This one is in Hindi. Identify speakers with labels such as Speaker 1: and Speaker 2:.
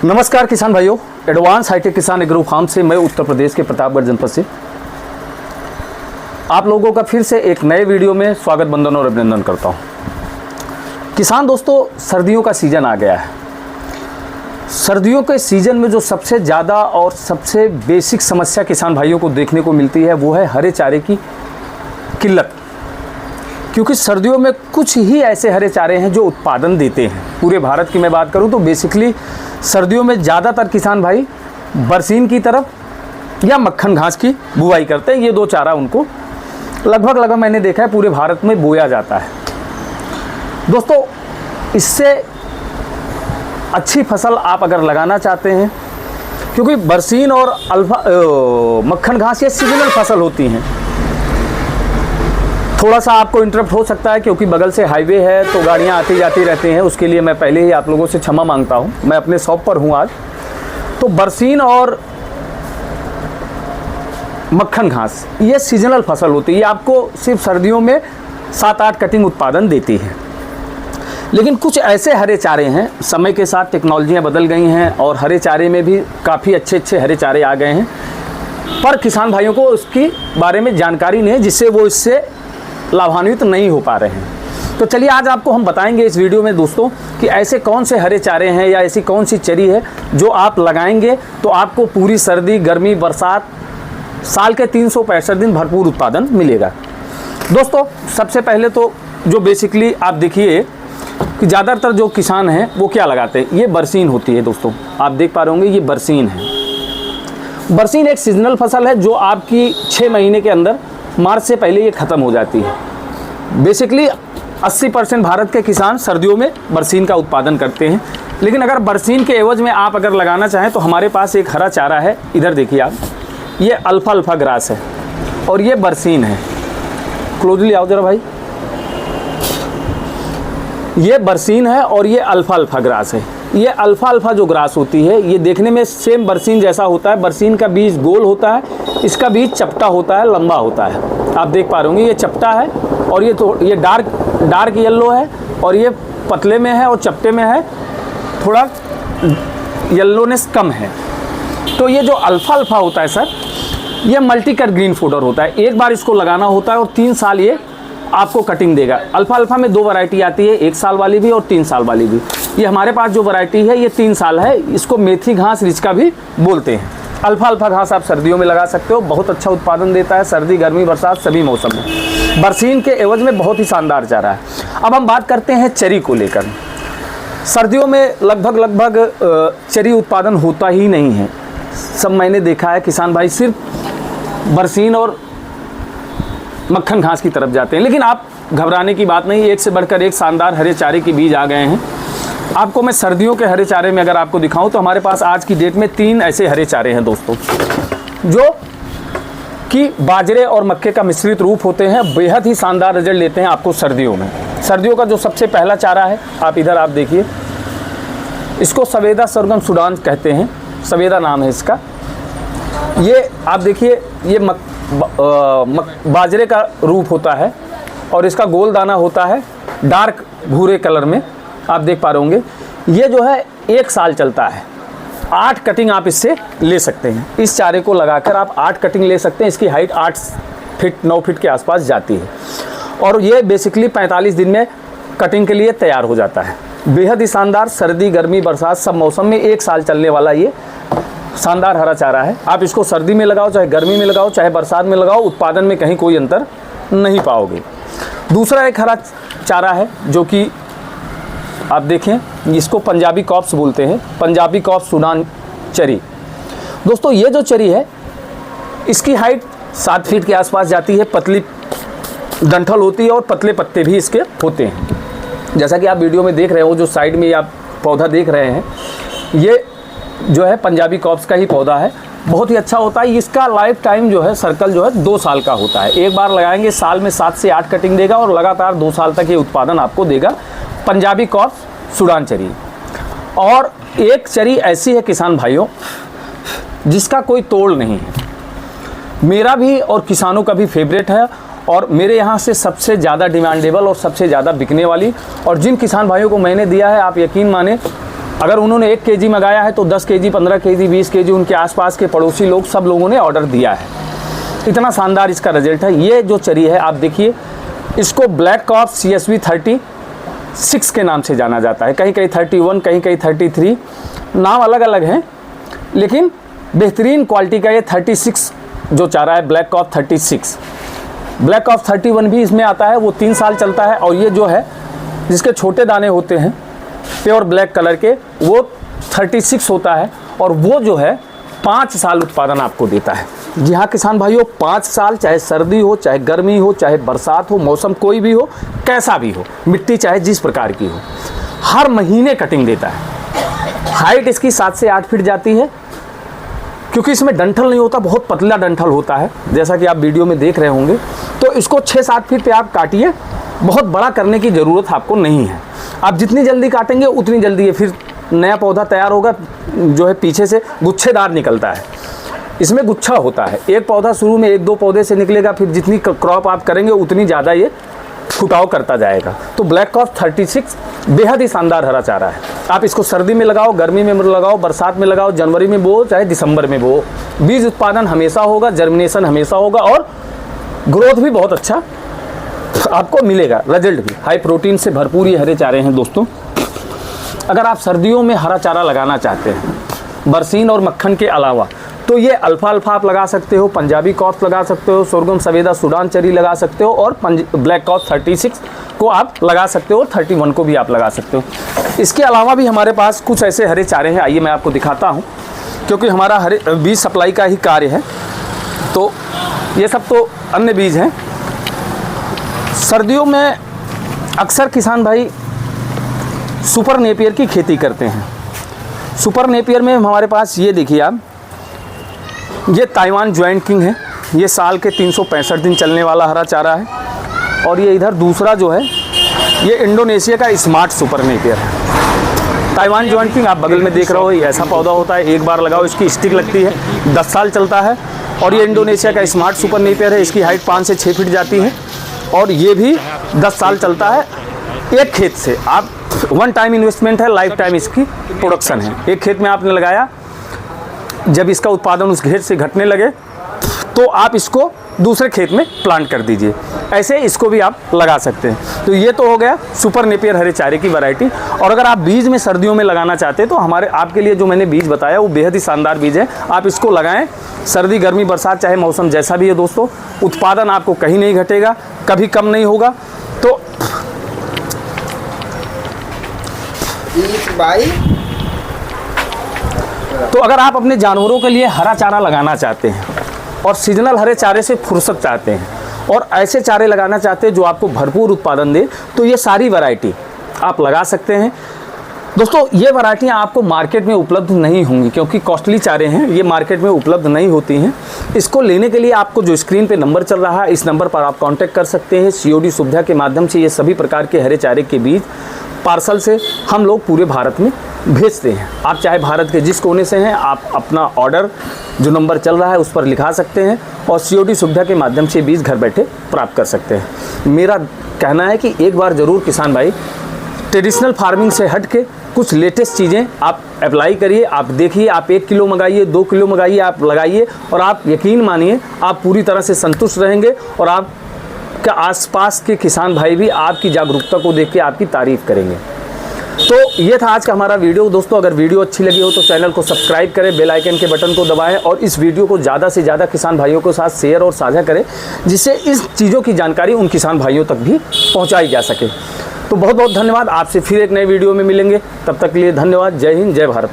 Speaker 1: नमस्कार किसान भाइयों, एडवांस हाईटेक किसान एग्रो फार्म से मैं उत्तर प्रदेश के प्रतापगढ़ जनपद से आप लोगों का फिर से एक नए वीडियो में स्वागत, वंदन और अभिनंदन करता हूं। किसान दोस्तों, सर्दियों का सीज़न आ गया है। सर्दियों के सीज़न में जो सबसे ज़्यादा और सबसे बेसिक समस्या किसान भाइयों को देखने को मिलती है वो है हरे चारे की किल्लत। क्योंकि सर्दियों में कुछ ही ऐसे हरे चारे हैं जो उत्पादन देते हैं। पूरे भारत की मैं बात करूं तो बेसिकली सर्दियों में ज़्यादातर किसान भाई बरसीन की तरफ या मक्खन घास की बुवाई करते हैं। ये दो चारा उनको लगभग मैंने देखा है पूरे भारत में बोया जाता है। दोस्तों, इससे अच्छी फसल आप अगर लगाना चाहते हैं, क्योंकि बरसीन और मक्खन घास ये सीजनल फसल होती हैं। थोड़ा सा आपको इंटरप्ट हो सकता है क्योंकि बगल से हाईवे है तो गाड़ियां आती जाती रहती हैं, उसके लिए मैं पहले ही आप लोगों से क्षमा मांगता हूं। मैं अपने शॉप पर हूं आज। तो बरसीन और मक्खन घास ये सीजनल फसल होती है। ये आपको सिर्फ सर्दियों में 7-8 कटिंग उत्पादन देती है। लेकिन कुछ ऐसे हरे चारे हैं, समय के साथ टेक्नोलॉजियाँ बदल गई हैं और हरे चारे में भी काफ़ी अच्छे हरे चारे आ गए हैं, पर किसान भाइयों को उसकी बारे में जानकारी नहीं है, जिससे वो इससे लाभान्वित नहीं हो पा रहे हैं। तो चलिए आज आपको हम बताएंगे इस वीडियो में दोस्तों कि ऐसे कौन से हरे चारे हैं या ऐसी कौन सी चरी है जो आप लगाएंगे तो आपको पूरी सर्दी, गर्मी, बरसात, साल के 365 दिन भरपूर उत्पादन मिलेगा। दोस्तों, सबसे पहले तो जो बेसिकली आप देखिए कि ज़्यादातर जो किसान हैं वो क्या लगाते हैं, ये बरसीन होती है। दोस्तों, आप देख पा रहे होंगे ये बरसीन है। बरसीन एक सीजनल फसल है जो आपकी 6 महीने के अंदर मार्च से पहले ये ख़त्म हो जाती है। बेसिकली 80% भारत के किसान सर्दियों में बरसीन का उत्पादन करते हैं। लेकिन अगर बरसीन के एवज में आप अगर लगाना चाहें तो हमारे पास एक हरा चारा है। इधर देखिए आप, ये अल्फा ग्रास है और ये बरसीन है। क्लोजली आओ जरा भाई। ये बरसीन है और ये अल्फा ग्रास है। ये अल्फा जो ग्रास होती है ये देखने में सेम बरसीन जैसा होता है। बरसीन का बीज गोल होता है, इसका बीज चपटा होता है, लंबा होता है। आप देख पा रहे होंगे ये चपटा है और ये डार्क येलो है और ये पतले में है और चपटे में है, थोड़ा येल्लोनेस कम है। तो ये जो अल्फा होता है सर, ये मल्टी कट ग्रीन फूडर होता है। एक बार इसको लगाना होता है और 3 साल ये आपको कटिंग देगा। अल्फा में 2 वैरायटी आती है, 1 साल वाली भी और 3 साल वाली भी। ये हमारे पास जो वैरायटी है ये 3 साल है। इसको मेथी घास रिचका भी बोलते हैं। अल्फा घास आप सर्दियों में लगा सकते हो, बहुत अच्छा उत्पादन देता है सर्दी, गर्मी, बरसात सभी मौसम में। बरसीन के एवज में बहुत ही शानदार चारा है। अब हम बात करते हैं चरी को लेकर। सर्दियों में लगभग चरी उत्पादन होता ही नहीं है। सब मैंने देखा है किसान भाई सिर्फ बरसीन और मक्खन घास की तरफ जाते हैं। लेकिन आप घबराने की बात नहीं, एक से बढ़कर एक शानदार हरे चारे के बीज आ गए हैं। आपको मैं सर्दियों के हरे चारे में अगर आपको दिखाऊं तो हमारे पास आज की डेट में 3 ऐसे हरे चारे हैं दोस्तों, जो कि बाजरे और मक्के का मिश्रित रूप होते हैं। बेहद ही शानदार रिजल्ट लेते हैं आपको सर्दियों में। सर्दियों का जो सबसे पहला चारा है, आप इधर आप देखिए, इसको सवेदा सरगम सूडान कहते हैं, सवेदा नाम है इसका। ये आप देखिए, ये बाजरे का रूप होता है और इसका गोल दाना होता है डार्क भूरे कलर में। आप देख पा रहे होंगे ये जो है 1 साल चलता है। 8 कटिंग आप इससे ले सकते हैं। इस चारे को लगाकर आप 8 कटिंग ले सकते हैं। इसकी हाइट 8 फीट 9 फीट के आसपास जाती है और ये बेसिकली 45 दिन में कटिंग के लिए तैयार हो जाता है। बेहद ही शानदार, सर्दी, गर्मी, बरसात सब मौसम में 1 साल चलने वाला ये शानदार हरा चारा है। आप इसको सर्दी में लगाओ, चाहे गर्मी में लगाओ, चाहे बरसात में लगाओ, उत्पादन में कहीं कोई अंतर नहीं पाओगे। दूसरा एक हरा चारा है जो कि आप देखें, इसको पंजाबी कॉप्स बोलते हैं, पंजाबी कॉप्स सूडान चरी। दोस्तों, ये जो चरी है इसकी हाइट 7 फीट के आसपास जाती है। पतली डंठल होती है और पतले पत्ते भी इसके होते हैं। जैसा कि आप वीडियो में देख रहे हो, जो साइड में आप पौधा देख रहे हैं, ये जो है पंजाबी कॉप्स का ही पौधा है। बहुत ही अच्छा होता है। इसका लाइफ टाइम जो है सर्कल जो है 2 साल का होता है। एक बार लगाएंगे साल में 7 से 8 कटिंग देगा और लगातार 2 साल तक ये उत्पादन आपको देगा। पंजाबी कॉप्स सूडान चरी। और एक चरी ऐसी है किसान भाइयों जिसका कोई तोड़ नहीं है। मेरा भी और किसानों का भी फेवरेट है और मेरे यहाँ से सबसे ज़्यादा डिमांडेबल और सबसे ज़्यादा बिकने वाली, और जिन किसान भाइयों को मैंने दिया है, आप यकीन माने अगर उन्होंने 1 केजी मंगाया है तो 10 केजी, 15 केजी, 20 केजी उनके आसपास के पड़ोसी लोग सब लोगों ने ऑर्डर दिया है। इतना शानदार इसका रिजल्ट है। ये जो चरी है आप देखिए, इसको ब्लैक कॉफ CSV 36 के नाम से जाना जाता है। कहीं कहीं 31, कहीं कहीं 33, नाम अलग अलग हैं, लेकिन बेहतरीन क्वालिटी का ये 36 जो चारा है, ब्लैक कॉफ 36। ब्लैक कॉफ 31 भी इसमें आता है, वो 3 साल चलता है। और ये जो है जिसके छोटे दाने होते हैं प्योर ब्लैक कलर के, वो 36 होता है, और वो जो है 5 साल उत्पादन आपको देता है। जी हाँ किसान भाइयों, 5 साल, चाहे सर्दी हो, चाहे गर्मी हो, चाहे बरसात हो, मौसम कोई भी हो, कैसा भी हो, मिट्टी चाहे जिस प्रकार की हो, हर महीने कटिंग देता है। हाइट इसकी 7 से 8 फीट जाती है, क्योंकि इसमें डंठल नहीं होता, बहुत पतला डंठल होता है, जैसा कि आप वीडियो में देख रहे होंगे। तो इसको 6-7 फीट पे आप काटिए, बहुत बड़ा करने की ज़रूरत आपको नहीं है। आप जितनी जल्दी काटेंगे उतनी जल्दी ये फिर नया पौधा तैयार होगा, जो है पीछे से गुच्छेदार निकलता है। इसमें गुच्छा होता है, एक पौधा शुरू में 1-2 पौधे से निकलेगा, फिर जितनी क्रॉप आप करेंगे उतनी ज़्यादा ये फुटाव करता जाएगा। तो ब्लैक कॉफ 36 बेहद ही शानदार हरा चारा है। आप इसको सर्दी में लगाओ, गर्मी में लगाओ, बरसात में लगाओ, जनवरी में बो, चाहे दिसंबर में बो, बीज उत्पादन हमेशा होगा, जर्मिनेशन हमेशा होगा, और ग्रोथ भी बहुत अच्छा आपको मिलेगा, रिजल्ट भी। हाई प्रोटीन से भरपूर ये हरे चारे हैं दोस्तों। अगर आप सर्दियों में हरा चारा लगाना चाहते हैं बरसीन और मक्खन के अलावा, तो ये अल्फा आप लगा सकते हो, पंजाबी कॉफ लगा सकते हो, सोरगम सवेदा सूडान चरी लगा सकते हो, और ब्लैक कॉफ 36 को आप लगा सकते हो, 31 को भी आप लगा सकते हो। इसके अलावा भी हमारे पास कुछ ऐसे हरे चारे हैं, आइए मैं आपको दिखाता हूँ, क्योंकि हमारा हरे बीज सप्लाई का ही कार्य है। तो ये सब तो अन्य बीज हैं। सर्दियों में अक्सर किसान भाई सुपर नेपियर की खेती करते हैं। सुपर नेपियर में हमारे पास ये देखिए आप, ये ताइवान ज्वाइंट किंग है, ये साल के 365 दिन चलने वाला हरा चारा है। और ये इधर दूसरा जो है, ये इंडोनेशिया का स्मार्ट सुपर नेपियर है। ताइवान ज्वाइंट किंग आप बगल में देख रहे हो, ये ऐसा पौधा होता है, एक बार लगाओ इसकी स्टिक लगती है, 10 साल चलता है। और ये इंडोनेशिया का स्मार्ट सुपर नेपियर है, इसकी हाइट 5 से 6 फीट जाती है, और ये भी 10 साल चलता है। एक खेत से आप, वन टाइम इन्वेस्टमेंट है, लाइफ टाइम इसकी प्रोडक्शन है। एक खेत में आपने लगाया, जब इसका उत्पादन उस खेत से घटने लगे तो आप इसको दूसरे खेत में प्लांट कर दीजिए। ऐसे इसको भी आप लगा सकते हैं। तो ये तो हो गया सुपर नेपियर हरे चारे की वैरायटी। और अगर आप बीज में सर्दियों में लगाना चाहते हैं तो हमारे आपके लिए जो मैंने बीज बताया वो बेहद ही शानदार बीज है। आप इसको लगाएं, सर्दी गर्मी बरसात चाहे मौसम जैसा भी है दोस्तों, उत्पादन आपको कहीं नहीं घटेगा, कभी कम नहीं होगा। तो अगर आप अपने जानवरों के लिए हरा चारा लगाना चाहते हैं और सीजनल हरे चारे से फुर्सत चाहते हैं और ऐसे चारे लगाना चाहते हैं जो आपको भरपूर उत्पादन दे, तो ये सारी वैरायटी आप लगा सकते हैं। दोस्तों ये वैरायटियाँ आपको मार्केट में उपलब्ध नहीं होंगी, क्योंकि कॉस्टली चारे हैं, ये मार्केट में उपलब्ध नहीं होती हैं। इसको लेने के लिए आपको जो स्क्रीन पे नंबर चल रहा है, इस नंबर पर आप कांटेक्ट कर सकते हैं। COD सुविधा के माध्यम से ये सभी प्रकार के हरे चारे के बीज पार्सल से हम लोग पूरे भारत में भेजते हैं। आप चाहे भारत के जिस कोने से हैं, आप अपना ऑर्डर जो नंबर चल रहा है उस पर लिखा सकते हैं और COD सुविधा के माध्यम से बीज घर बैठे प्राप्त कर सकते हैं। मेरा कहना है कि एक बार ज़रूर किसान भाई ट्रेडिशनल फार्मिंग से हट के कुछ लेटेस्ट चीज़ें आप अप्लाई करिए। आप देखिए, आप 1 किलो मंगाइए, 2 किलो मंगाइए, आप लगाइए और आप यकीन मानिए आप पूरी तरह से संतुष्ट रहेंगे और आप के आसपास के किसान भाई भी आपकी जागरूकता को देख के आपकी तारीफ़ करेंगे। तो ये था आज का हमारा वीडियो। दोस्तों अगर वीडियो अच्छी लगी हो तो चैनल को सब्सक्राइब करें, बेल आइकन के बटन को दबाएं और इस वीडियो को ज़्यादा से ज़्यादा किसान भाइयों के साथ शेयर और साझा करें, जिससे इस चीज़ों की जानकारी उन किसान भाइयों तक भी पहुँचाई जा सके। तो बहुत बहुत धन्यवाद। आपसे फिर एक नए वीडियो में मिलेंगे, तब तक के लिए धन्यवाद। जय हिंद, जय भारत।